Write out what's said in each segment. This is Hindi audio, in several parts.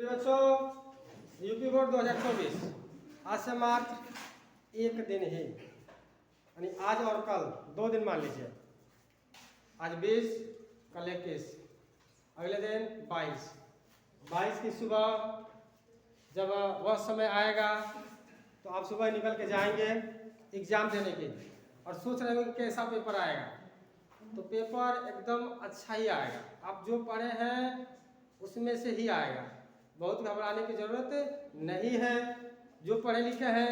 प्रिय बच्चों, यूपी बोर्ड 2024 आज से मात्र एक दिन ही, यानी आज और कल 2 दिन मान लीजिए। आज 20, कल 21, अगले दिन 22 की सुबह जब वह समय आएगा तो आप सुबह निकल के जाएंगे एग्ज़ाम देने के और सोच रहे होंगे कैसा पेपर आएगा। तो पेपर एकदम अच्छा ही आएगा, आप जो पढ़े हैं उसमें से ही आएगा, बहुत घबराने की ज़रूरत नहीं है। जो पढ़े लिखे हैं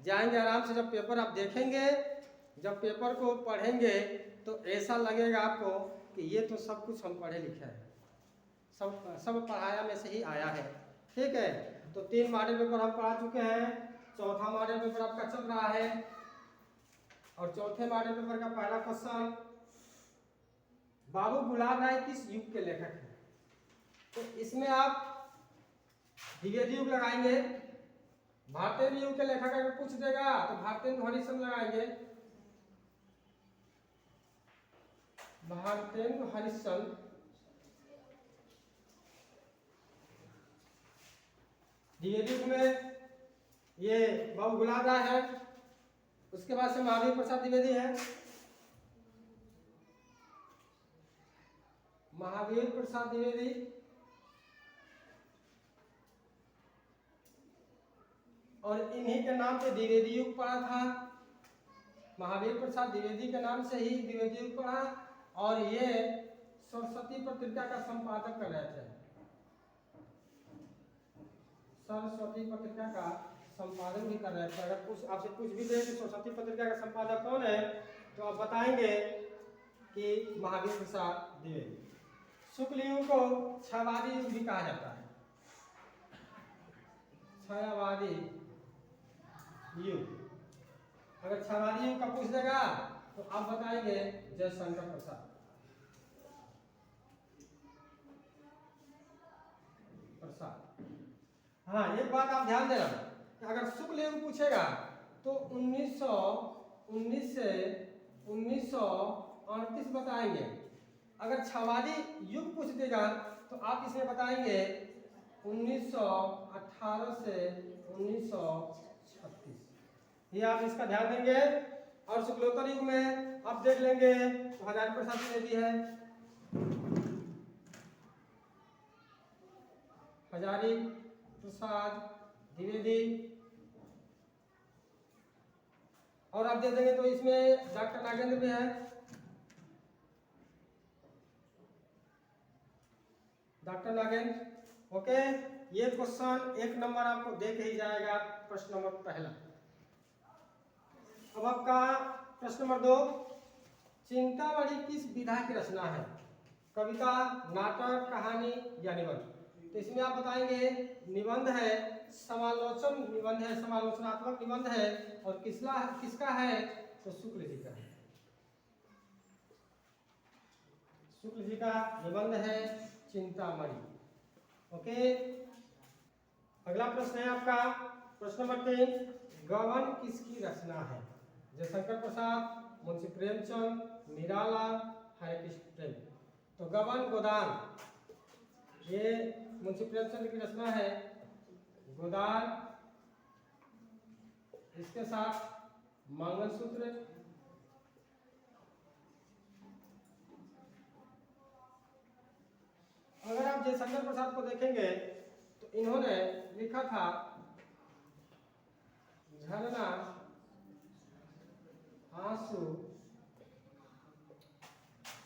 जाएंगे आराम से, जब पेपर आप देखेंगे, जब पेपर को पढ़ेंगे तो ऐसा लगेगा आपको कि ये तो सब कुछ हम पढ़े लिखे हैं, सब पढ़ाया में से ही आया है। ठीक है, तो 3 मॉडल पेपर हम पढ़ा चुके हैं, चौथा मॉडल पेपर आपका चल रहा है और चौथे मॉडल पेपर का पहला क्वेश्चन, बाबू गुलाब राय किस युग के लेखक हैं? तो इसमें आप द्विवेदी युग लगाएंगे। भारतेंदु युग के लेखक अगर पूछ देगा तो भारतेंदु हरिश्चंद्र लगाएंगे, भारतेंदु हरिश्चंद्र। द्विवेदी युग में ये बाबू गुलाब राय है, उसके बाद से महावीर प्रसाद द्विवेदी है, महावीर प्रसाद द्विवेदी, और इन्हीं के नाम पे द्विवेदी युग पढ़ा था। महावीर प्रसाद द्विवेदी के नाम से ही द्विवेदी युग पढ़ा और ये सरस्वती पत्रिका का संपादक कर रहे थे, सरस्वती पत्रिका का संपादन भी कर रहे थे। अगर कुछ आपसे पूछ भी दे कि सरस्वती पत्रिका का संपादक कौन है तो आप बताएंगे कि महावीर प्रसाद द्विवेदी। शुक्ल युग को छायावादी युग भी कहा जाता है, छायावादी युग। अगर छायावादी युग का पूछ देगा तो आप बताएंगे जयशंकर प्रसाद। हाँ, एक बात आप ध्यान देना कि अगर शुक्ल युग पूछेगा तो 1919 से 1938 बताएंगे। अगर छायावादी युग पूछ देगा तो आप इसमें बताएंगे 1918 से 1936। ये आप इसका ध्यान देंगे। और शुक्लोत्तर युग में आप देख लेंगे तो हजारी प्रसाद द्विवेदी है, हजारी प्रसाद द्विवेदी। और आप देख देंगे तो इसमें डॉक्टर नागेंद्र भी है, डॉक्टर नागेंद्र। ओके, ये क्वेश्चन 1 नंबर आपको दे के ही जाएगा, प्रश्न नंबर पहला। अब आपका प्रश्न नंबर 2, चिंतामणि किस विधा की रचना है? कविता, नाटक, कहानी या निबंध? तो इसमें आप बताएंगे निबंध है, समालोचन निबंध है, समालोचनात्मक निबंध है। और किसका है तो शुक्ल जी का है, शुक्ल जी का निबंध है चिंतामणि। ओके, अगला प्रश्न है आपका प्रश्न नंबर 3, गबन किसकी रचना है? जयशंकर प्रसाद, मुंशी प्रेमचंद, निराला, हरिकृष्ण प्रेम। तो गबन गोदान ये मुंशी प्रेमचंद की रचना है, गोदान, इसके साथ मंगलसूत्र। अगर आप जयशंकर प्रसाद को देखेंगे तो इन्होंने लिखा था झरना, आंसू,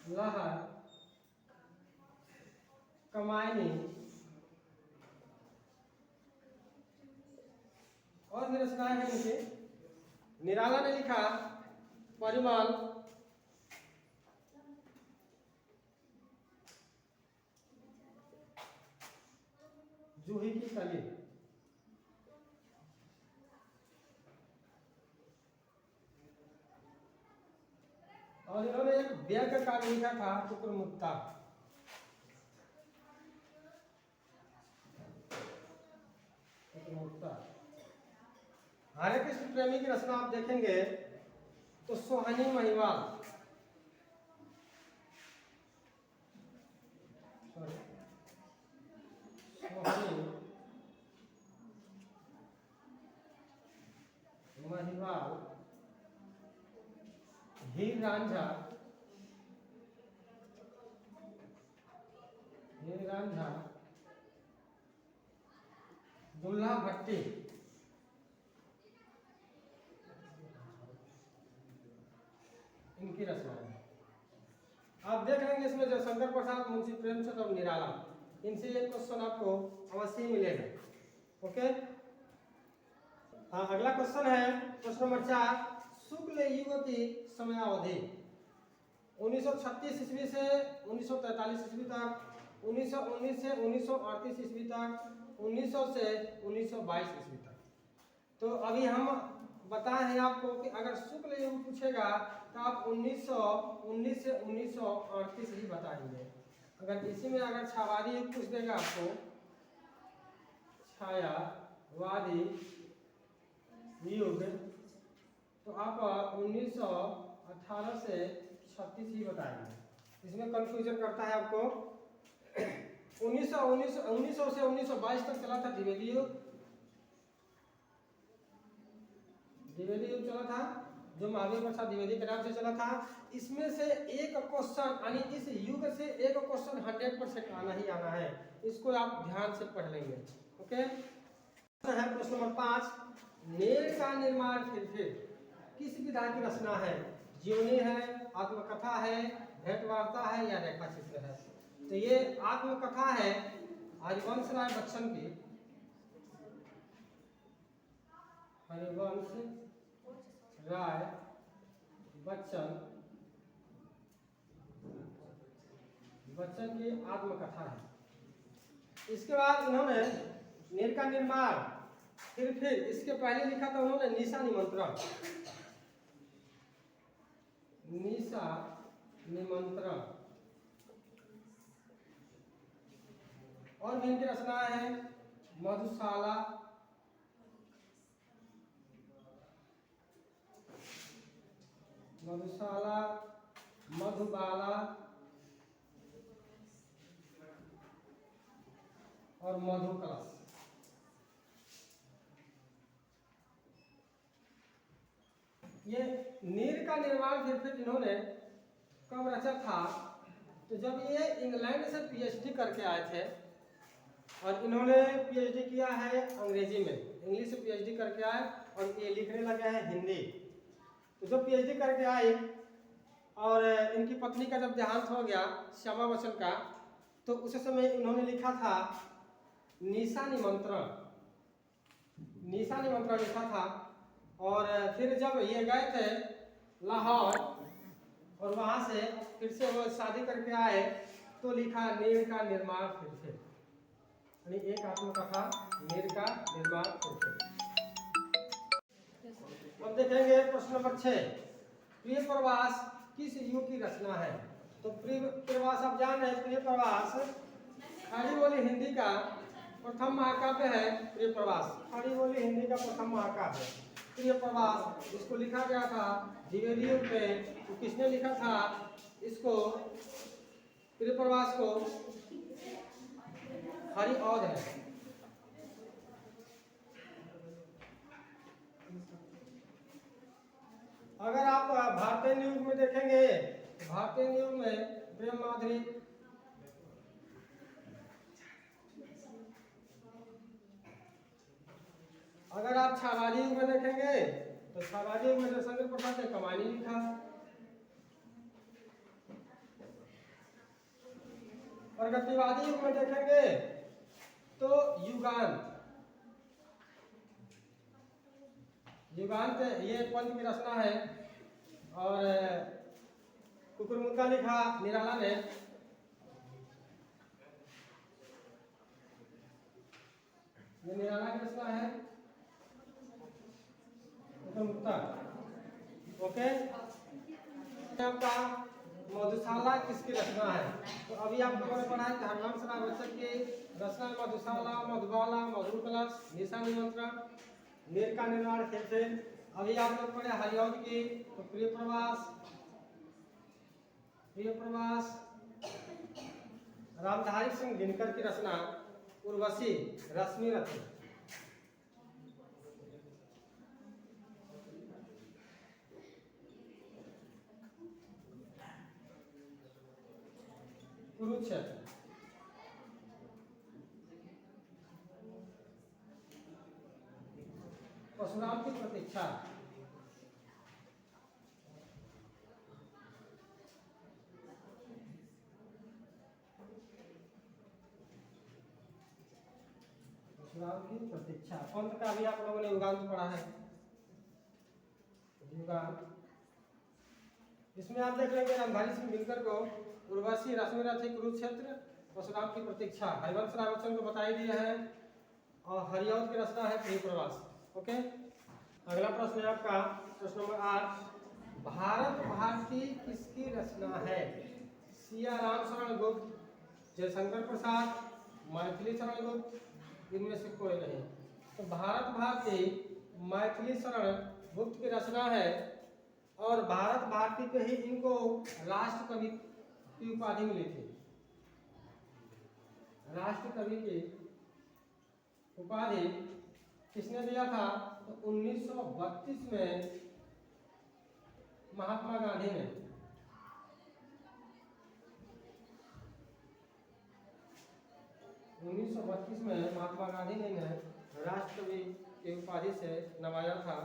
लहर, कमायनी और भी रचनाएं हैं इनकी। निराला ने लिखा परिमल, जूही की कली। और इन्होंने एक व्यंग्य काव्य लिखा था टुकड़मुक्ता। हरिकृष्ण प्रेमी की रचना आप देखेंगे तो सोहनी महिवाल, सोहनी हीर रांझा, हीर रांझा, दुल्हा भट्टी, इनकी रचना है। आप देख लेंगे इसमें जो शंकर प्रसाद, मुंशी प्रेमचंद और निराला, इनसे एक क्वेश्चन आपको अवश्य ही मिलेगा। ओके, हाँ, अगला क्वेश्चन है प्रश्न नंबर 4, शुक्ल युग की समयावधि 1936 ईस्वी से 1943 ईस्वी तक, 1919 से 1938 ईस्वी तक, 1900 से 1922 ईस्वी तक। तो अभी हम बताए हैं आपको कि अगर शुक्ल युग पूछेगा तो आप 1919 से 1938 ही बताएंगे। अगर इसी में अगर छायावादी युग पूछ देगा आपको, छायावादी युग, तो आप 1918 से 36 ही बताएंगे। इसमें कंफ्यूजन करता है आपको। 1900 से 1922 तक चला था द्विवेदी युग, द्विवेदी युग चला था, जो महावीर प्रसाद द्विवेदी के नाम से चला था। इसमें से एक क्वेश्चन, यानी इस युग से एक क्वेश्चन 100% आना ही आना है, इसको आप ध्यान से पढ़ लेंगे। ओके, है प्रश्न नंबर 5, नेर का निर्माण फिर किस विधा की रचना है? जीवनी है, आत्मकथा है, भेंट वार्ता है या रेखा चित्र है? तो ये आत्मकथा है हरिवंश राय बच्चन की, हरिवंश राय बच्चन की आत्मकथा है। इसके बाद उन्होंने नीर का निर्माण फिर इसके पहले लिखा था उन्होंने निशा निमंत्रण, निशा निमंत्रण, और भी इनकी रचनाएं हैं मधुशाला, मधुशाला, मधुबाला और मधुकलश। ये नीर का निर्माण फिर इन्होंने कब रचा था? तो जब ये इंग्लैंड से पीएचडी करके आए थे, और इन्होंने पीएचडी किया है अंग्रेजी में, इंग्लिश से पीएचडी करके आए और ये लिखने लगे हैं हिंदी। तो जब पीएचडी करके आए और इनकी पत्नी का जब देहांत हो गया श्यामा बच्चन का, तो उस समय इन्होंने लिखा था निशा निमंत्रण, निशा निमंत्रण लिखा था। और फिर जब ये गए थे लाहौर और वहां से फिर से वो शादी करके आए, तो लिखा नीर का निर्माण फिर, यानी एक आत्मकथा नीर का निर्माण फिर। अब देखेंगे प्रश्न नंबर 6, प्रिय प्रवास किस युग की रचना है? तो प्रिय प्रवास आप जान रहे हैं, प्रिय प्रवास खड़ी बोली हिंदी का प्रथम महाकाव्य है। प्रिय प्रवास खड़ी बोली हिंदी का प्रथम महाकाव्य है प्रिय प्रवास। इसको लिखा गया था द्विवेदी युग में। तो किसने लिखा था इसको, प्रिय प्रवास को? हरिऔध है। अगर आप भारतीय युग में देखेंगे, भारतीय युग में प्रेम माधुरी, अगर आप छायावादी युग में देखेंगे तो छायावादी युग में शंकर प्रसाद ने कमानी लिखा। और गतिवादी युग में देखेंगे तो युगांत, युगांत ये पंत की रचना है। और कुकुरमुत्ता लिखा निराला ने। ये निराला की रचना है कुकुरमुत्ता। ओके, आपका मधुशाला किसकी रचना है? तो अभी आप लोगों ने पढ़ा है हरिवंश राय बच्चन की रचना मधुशाला, मधुबाला, मधुकलश, निशा निमंत्रण, नीर का निर्माण फिर। अभी आप लोग पढ़े हरिऔध की, तो प्रिय प्रवास, प्रिय प्रवास रामधारी सिंह दिनकर की रचना उर्वशी, रश्मि रथी। कुरुक्षेत्र। परशुराम की प्रतीक्षा। परशुराम की प्रतीक्षा। पंत का भी आप लोगों ने युगांत पढ़ा है, युगांत। इसमें आप देख लेंगे रामधारी सिंह दिनकर को उर्वशी रश्मिरथी कुरुक्षेत्र, परशुराम की प्रतीक्षा हरिवंश राय को बताई दिया है, और हरिऔध की रचना है प्रिय प्रवास। ओके, अगला प्रश्न है आपका प्रश्न नंबर 8, भारत भारती किसकी रचना है? सिया राम शरण गुप्त, जयशंकर प्रसाद, मैथिली शरण गुप्त, इनमें से कोई नहीं। तो भारत भारती मैथिली शरण गुप्त की रचना है, और भारत भारती पे ही इनको राष्ट्र कवि की उपाधि मिली थी। राष्ट्र कवि की उपाधि किसने दिया था? तो 1932 में महात्मा गांधी ने। में महात्मा गांधी ने राष्ट्र कवि की उपाधि से नवाजा था।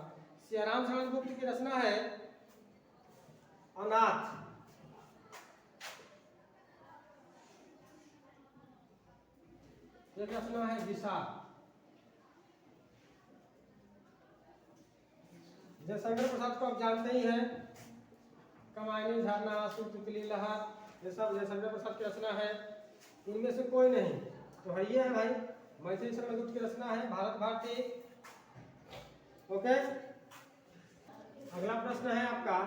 सियाराम शरण गुप्त की रचना है अनाथ। एक रचना है दिशा। जयशंकर प्रसाद को आप जानते ही हैं, कमायनी झरना, आंसू, तितली, लहर, ये सब जयशंकर प्रसाद की रचना है। इनमें से कोई नहीं तो है ये है भाई मैथिली शरण गुप्त की रचना है भारत भारती। ओके, अगला प्रश्न है आपका,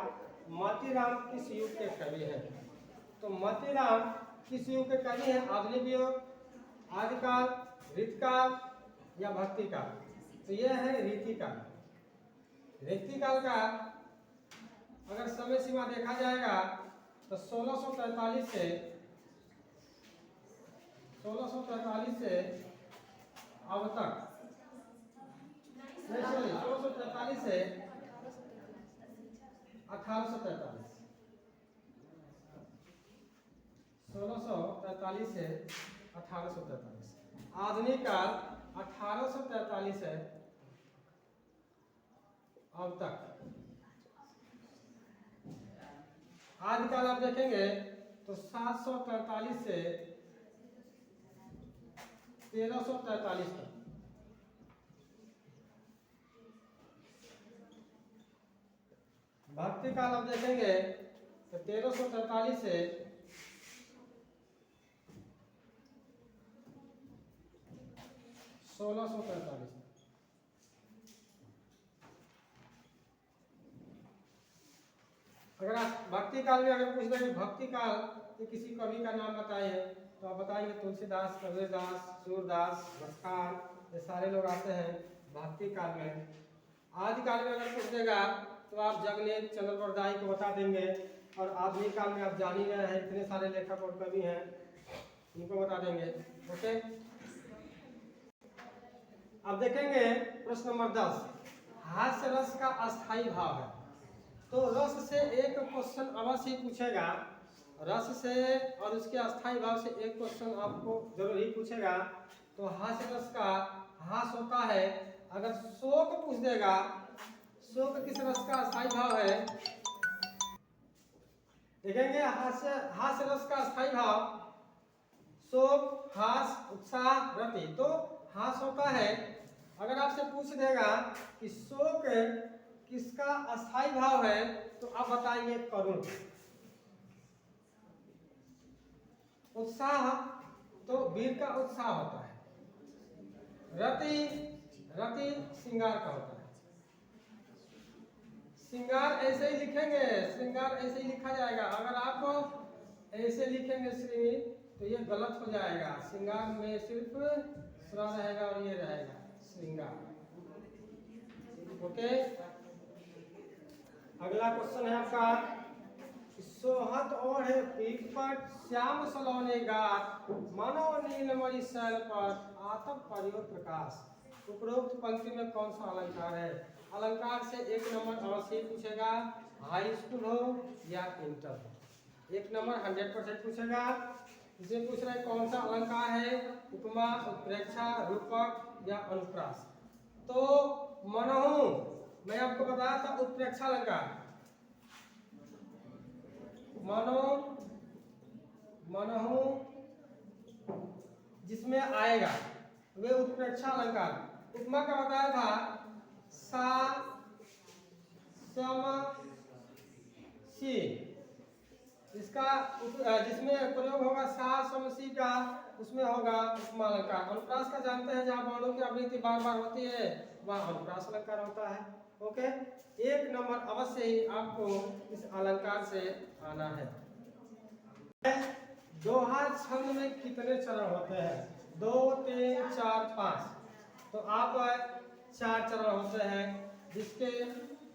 मोतीराम किस युग के कवि हैं? तो मोतीराम किस युग के कवि हैं? आधुनिक युग, आदिकाल, रीतिकाल या भक्तिकाल? तो यह है रीतिकाल। रीतिकाल का अगर समय सीमा देखा जाएगा तो 1643 से अब तक, 1643 से 1843, 1643 से 1843। आधुनिक काल 1843 से अब तक। आदिकाल आप देखेंगे तो 743 से 1343 तक। भक्ति काल आप देखेंगे तो 1343 से 1643 तक। अगर आप भक्ति काल में अगर पूछ दें कि भक्ति काल के किसी कवि का नाम बताइए तो आप बताएंगे तुलसीदास, कबीरदास, सूरदास, बसखान, ये सारे लोग आते हैं भक्ति काल में। आदिकाल में अगर पूछ देगा तो आप जगन्नाथ चंद्र बरदाई को बता देंगे, और आधुनिक काल में आप जान ही रहे हैं इतने सारे लेखक और कवि हैं, इनको बता देंगे। ओके, अब देखेंगे प्रश्न नंबर 10, हास्य रस का अस्थाई भाव है। तो रस से एक क्वेश्चन अवश्य ही पूछेगा, रस से और उसके अस्थाई भाव से एक क्वेश्चन आपको जरूर ही पूछेगा। तो हास्य रस का हास होता है, अगर शोक पूछ देगा, शोक किस रस का अस्थाई भाव है? देखेंगे हास्य रस का अस्थाई भाव शोक, हास, उत्साह, रति। तो हास होता है, अगर आपसे पूछ देगा कि शोक किसका अस्थाई भाव है तो आप बताएंगे करुण। उत्साह तो वीर का उत्साह होता है। रति श्रृंगार का होता है। श्रृंगार ऐसे ही लिखेंगे, श्रृंगार ऐसे ही लिखा जाएगा। अगर आप ऐसे लिखेंगे श्री तो ये गलत हो जाएगा। श्रृंगार में सिर्फ स्वर रहेगा और ये रहेगा श्रृंगार। ओके, अगला क्वेश्चन है आपका, सोहत ओढ़े पीठ पर श्याम सलोने गात, मनो नीलमणि शैल पर आतप परियो प्रकाश। उपरोक्त पंक्ति में कौन सा अलंकार है? अलंकार से एक नंबर अवश्य पूछेगा, हाई स्कूल हो या इंटर हो। एक नंबर 100% पूछेगा। इसे पूछ रहा है कौन सा अलंकार है, उपमा, उत्प्रेक्षा, रूपक या अनुप्रास। तो मनहु मैं आपको बताया था उत्प्रेक्षा अलंकार, मनो मनहु जिसमें आएगा वे उत्प्रेक्षा अलंकार। उपमा का बताया था सा सम सी, इसका जिसमें प्रयोग होगा सा सम सी का उसमें होगा उपमा अलंकार। अनुप्रास का जानते हैं जहाँ वर्णों की आवृत्ति बार बार होती है वह अनुप्रास अलंकार होता है। ओके, 1 नंबर अवश्य ही आपको इस अलंकार से आना है। दोहा छंद में कितने चरण होते हैं? 2 3 4 5। तो आप 4 चरण होते हैं, जिसके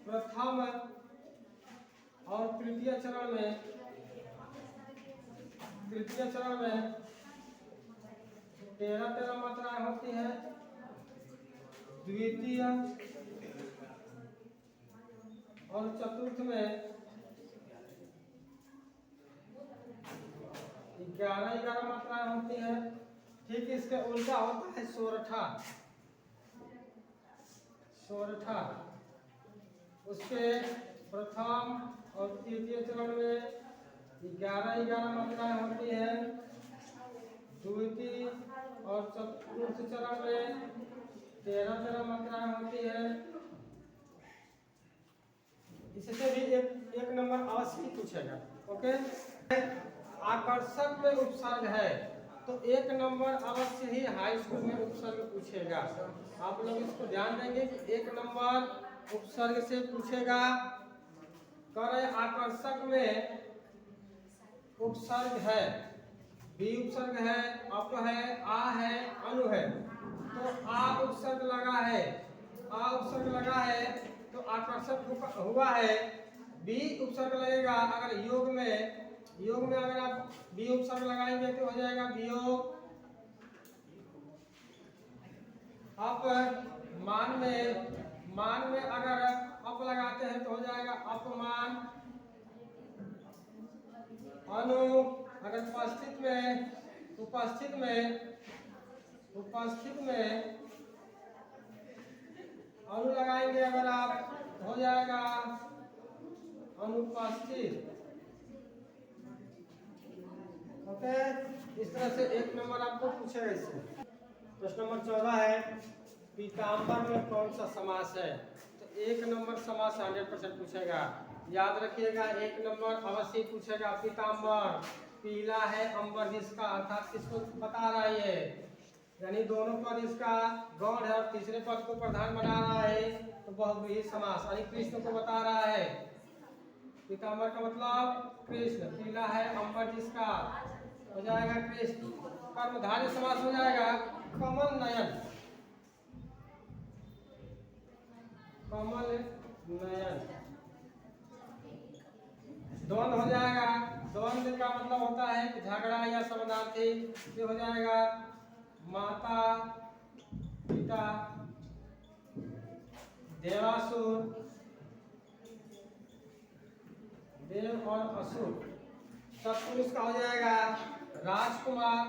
प्रथम और तृतीय चरण में 13 मात्राएं होती हैं, द्वितीय और चतुर्थ में 11 मात्राएं होती हैं। ठीक इसके उल्टा होता है सोरठा। उसके प्रथम और तृतीय चरण में 11 मात्राएं होती हैं, द्वितीय और चतुर्थ चरण में 13 मात्राएं होती है। इससे भी एक नंबर अवश्य ही पूछेगा। ओके, आकर्षक में उपसर्ग है तो 1 नंबर अवश्य ही हाई स्कूल में उपसर्ग पूछेगा। आप लोग इसको ध्यान देंगे कि 1 नंबर उपसर्ग से पूछेगा। करे आकर्षक में उपसर्ग है, बी उपसर्ग है, अप है, आ है, अनु है। तो आ उपसर्ग लगा है तो आकर्षक हुआ है। बी उपसर्ग लगेगा अगर योग में अगर आप बी उपसर्ग लगाएंगे तो हो जाएगा वियोग। अप मान में अगर अप लगाते हैं तो हो जाएगा अपमान। अनु अगर उपस्थित में अनु लगाएंगे अगर आप हो जाएगा अनुपस्थित। ओके, इस तरह से 1 नंबर आपको पूछेगा। इससे प्रश्न नंबर 14 है पीताम्बर में कौन सा समास है? तो 1 नंबर समास 100% पूछेगा। याद रखिएगा 1 नंबर अवश्य पूछेगा। पीताम्बर पीला है अंबर जिसका, अर्थात किसको बता रहा है? यानी दोनों पद इसका गौण है और तीसरे पद को प्रधान बना रहा है, तो बहुव्रीहि समास यानी कृष्ण को बता रहा है। पीताम्बर का मतलब कृष्ण, पीला है अंबर जिसका हो जाएगा कृष्ण। कर्मधारय समास हो जाएगा कमल नयन। द्वंद्व हो जाएगा। द्वंद्व का मतलब होता है कि झगड़ा या समानार्थी। ये हो जाएगा माता पिता, देवासुर, देव और असुर। सत्पुरुष का हो जाएगा राजकुमार,